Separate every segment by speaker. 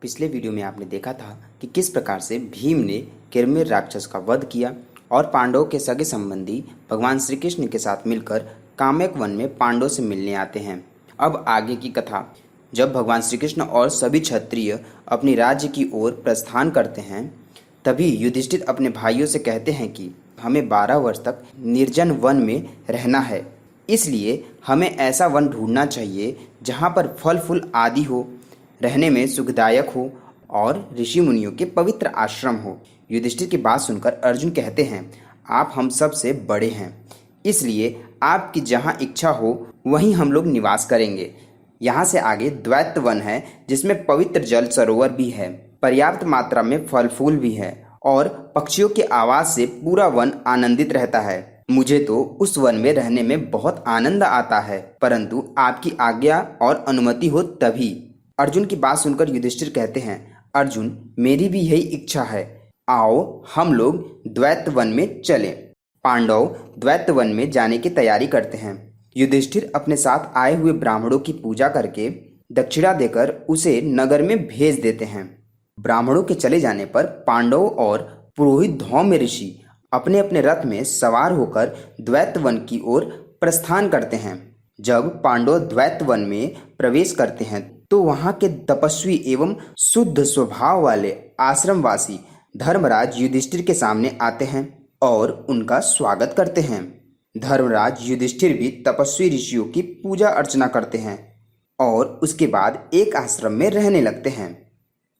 Speaker 1: पिछले वीडियो में आपने देखा था कि किस प्रकार से भीम ने किरमिर राक्षस का वध किया और पांडवों के सगे संबंधी भगवान श्री कृष्ण के साथ मिलकर काम्यक वन में पांडवों से मिलने आते हैं। अब आगे की कथा। जब भगवान श्री कृष्ण और सभी क्षत्रिय अपनी राज्य की ओर प्रस्थान करते हैं, तभी युधिष्ठिर अपने भाइयों से कहते हैं कि हमें 12 वर्ष तक निर्जन वन में रहना है, इसलिए हमें ऐसा वन ढूंढना चाहिए जहाँ पर फल फूल आदि हो, रहने में सुखदायक हो और ऋषि मुनियों के पवित्र आश्रम हो। युधिष्ठिर की बात सुनकर अर्जुन कहते हैं, आप हम सब से बड़े हैं, इसलिए आपकी जहाँ इच्छा हो वहीं हम लोग निवास करेंगे। यहाँ से आगे द्वैत वन है, जिसमें पवित्र जल सरोवर भी है, पर्याप्त मात्रा में फल फूल भी है और पक्षियों की आवाज से पूरा वन आनंदित रहता है। मुझे तो उस वन में रहने में बहुत आनंद आता है, परंतु आपकी आज्ञा और अनुमति हो तभी। अर्जुन की बात सुनकर युधिष्ठिर कहते हैं, अर्जुन, मेरी भी यही इच्छा है, आओ हम लोग द्वैत वन में चलें। पांडव द्वैत वन में जाने की तैयारी करते हैं। युधिष्ठिर अपने साथ आए हुए ब्राह्मणों की पूजा करके दक्षिणा देकर उसे नगर में भेज देते हैं। ब्राह्मणों के चले जाने पर पांडव और पुरोहित धौम्य ऋषि अपने अपने रथ में सवार होकर द्वैत वन की ओर प्रस्थान करते हैं। जब पांडव द्वैत वन में प्रवेश करते हैं तो वहां के तपस्वी एवं शुद्ध स्वभाव वाले आश्रमवासी धर्मराज युधिष्ठिर के सामने आते हैं और उनका स्वागत करते हैं। धर्मराज युधिष्ठिर भी तपस्वी ऋषियों की पूजा अर्चना करते हैं और उसके बाद एक आश्रम में रहने लगते हैं।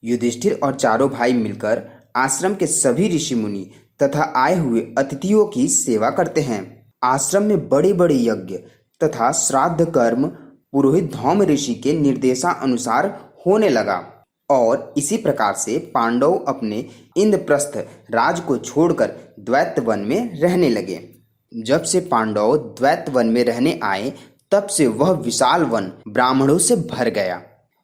Speaker 1: युधिष्ठिर और चारों भाई मिलकर आश्रम के सभी ऋषि मुनि तथा आए हुए अतिथियों की सेवा करते हैं। आश्रम में बड़े बड़े यज्ञ तथा श्राद्ध कर्म पुरोहित धौम्य ऋषि के निर्देशानुसार होने लगा और इसी प्रकार से पांडव अपने इंद्रप्रस्थ राज को छोड़कर द्वैत वन में रहने लगे। जब से पांडव द्वैत वन में रहने आए, तब से वह विशाल वन ब्राह्मणों से भर गया।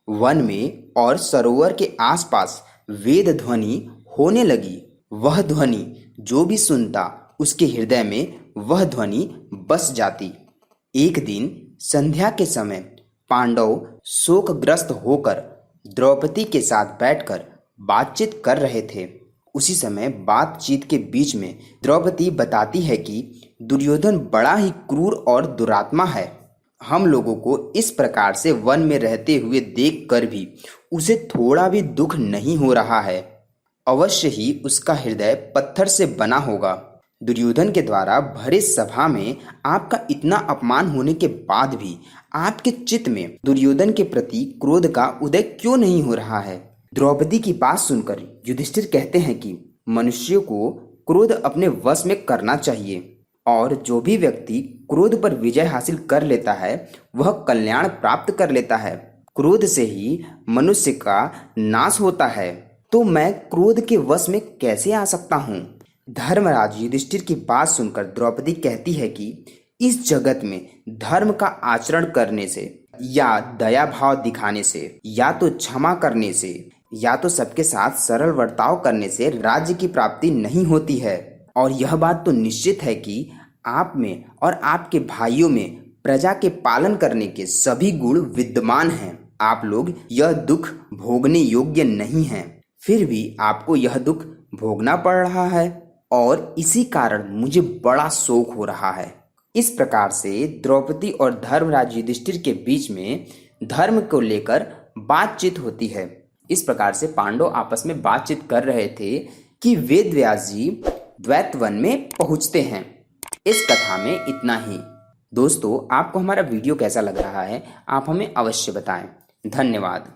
Speaker 1: वन में और सरोवर के आसपास वेद ध्वनि होने लगी। वह ध्वनि जो भी सुनता, उसके हृदय में वह ध्वनि बस जाती। एक दिन संध्या के समय पांडव शोकग्रस्त होकर द्रौपदी के साथ बैठकर बातचीत कर रहे थे। उसी समय बातचीत के बीच में द्रौपदी बताती है कि दुर्योधन बड़ा ही क्रूर और दुरात्मा है। हम लोगों को इस प्रकार से वन में रहते हुए देखकर भी उसे थोड़ा भी दुख नहीं हो रहा है। अवश्य ही उसका हृदय पत्थर से बना होगा। दुर्योधन के द्वारा भरे सभा में आपका इतना अपमान होने के बाद भी आपके चित्त में दुर्योधन के प्रति क्रोध का उदय क्यों नहीं हो रहा है? द्रौपदी की बात सुनकर युधिष्ठिर कहते हैं कि मनुष्य को क्रोध अपने वश में करना चाहिए और जो भी व्यक्ति क्रोध पर विजय हासिल कर लेता है वह कल्याण प्राप्त कर लेता है। क्रोध से ही मनुष्य का नाश होता है, तो मैं क्रोध के वश में कैसे आ सकता हूँ? धर्मराज युधिष्ठिर की बात सुनकर द्रौपदी कहती है कि इस जगत में धर्म का आचरण करने से या दया भाव दिखाने से या तो क्षमा करने से या तो सबके साथ सरल बर्ताव करने से राज्य की प्राप्ति नहीं होती है। और यह बात तो निश्चित है कि आप में और आपके भाइयों में प्रजा के पालन करने के सभी गुण विद्यमान हैं। आप लोग यह दुख भोगने योग्य नहीं हैं, फिर भी आपको यह दुख भोगना पड़ रहा है और इसी कारण मुझे बड़ा शोक हो रहा है। इस प्रकार से द्रौपदी और धर्मराज युधिष्ठिर के बीच में धर्म को लेकर बातचीत होती है। इस प्रकार से पांडव आपस में बातचीत कर रहे थे कि वेद व्यास जी द्वैत वन में पहुंचते हैं। इस कथा में इतना ही। दोस्तों, आपको हमारा वीडियो कैसा लग रहा है, आप हमें अवश्य बताएं। धन्यवाद।